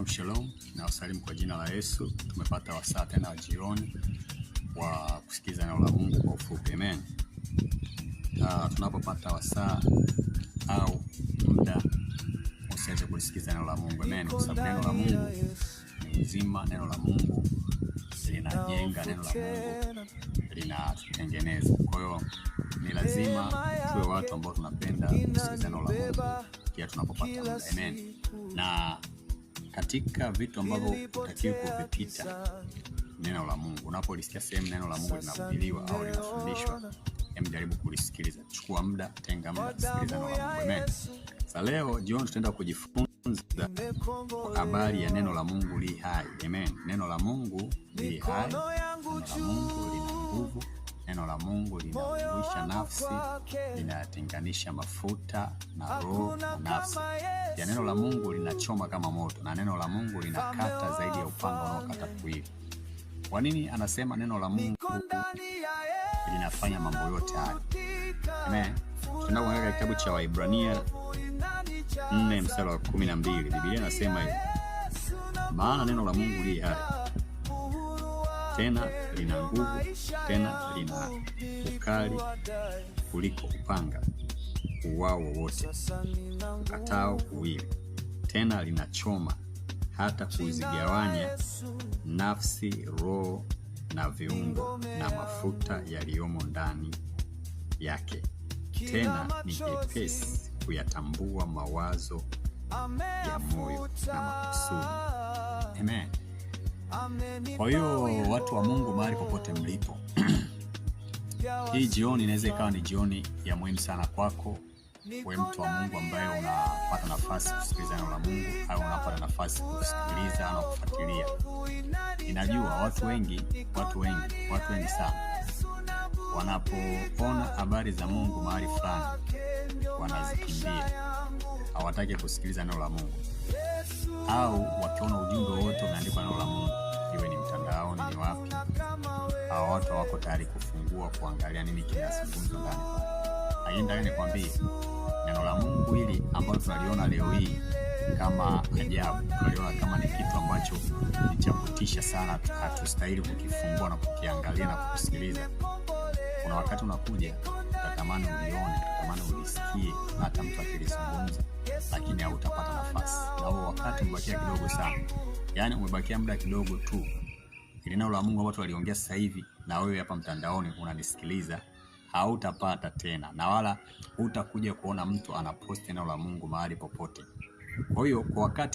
Shalom, na wasalimu kwa jina la Yesu. Tumepata wasaa tena wa jioni wa kusikiza neno la Mungu kwa ufupi. Amen. Tunapopata wasaa au muda, usiache kusikiza neno la Mungu. Amen. Kwa sababu neno la Mungu ni uzima, neno la Mungu linajenga, neno la Mungu linatutengeneza. Kwa hiyo ni lazima tuwe watu ambao tunapenda kusikiza neno la Mungu pia tunapopata muda. Amen. Na katika vitu ambavyo utakiwa kuvipita neno la Mungu, unapolisikia sehemu neno la Mungu linahubiriwa au linafundishwa, jaribu kulisikiliza. Chukua muda, tenga muda, sikiliza neno la Mungu. Amen. Sasa leo jioni tutaenda kujifunza habari ya neno la Mungu li hai. Amen. Neno la Mungu li hai. Neno la Mungu lina nguvu. Neno la Mungu linahuisha nafsi, linatenganisha mafuta na roho na nafsi. Ya neno la Mungu linachoma kama moto, na neno la Mungu linakata zaidi ya upanga unaokata kuwili. Kwa nini anasema neno la Mungu linafanya mambo yote haya? Amen. Tunapoangalia kitabu cha Waebrania 4:12, Biblia inasema hivi: maana neno la Mungu li hai, tena lina nguvu, tena lina ukali kuliko upanga uwao wote ukatao kuwili, tena linachoma hata kuzigawanya nafsi, roho na viungo na mafuta yaliyomo ndani yake, tena ni jepesi kuyatambua mawazo ya moyo na makusudi. Amen. Kwa hiyo watu wa Mungu, mahali popote mlipo, hii jioni inaweza ikawa ni jioni ya muhimu sana kwako wewe mtu wa Mungu ambaye unapata nafasi kusikiliza neno la Mungu au unapata nafasi kusikiliza na kufuatilia. Ninajua watu wengi sana wanapoona habari za Mungu mahali fulani wanazikimbia, hawataki kusikiliza neno la Mungu, au wakiona ujumbe wote umeandikwa neno la Mungu, iwe ni mtandaoni ni wapi, hao watu wako tayari kufungua kuangalia nini kinazungumzwa ndani. Aenda nikwambie, neno la Mungu hili ambalo tunaliona leo hii kama ajabu, tunaliona kama ni kitu ambacho ni cha kutisha sana, hatustahili kukifungua na kukiangalia na kusikiliza. Kuna wakati unakuja utatamani ulione, utatamani ulisikie hata mtu akilizungumza, lakini hautapata nafasi. Na huo wakati umebakia kidogo sana. Yaani umebakia muda kidogo tu. Ile neno la Mungu watu waliongea sasa hivi, na wewe hapa mtandaoni unanisikiliza, hautapata tena, na wala hutakuja kuona mtu anaposti neno la Mungu mahali popote. Kwa hiyo kwa wakati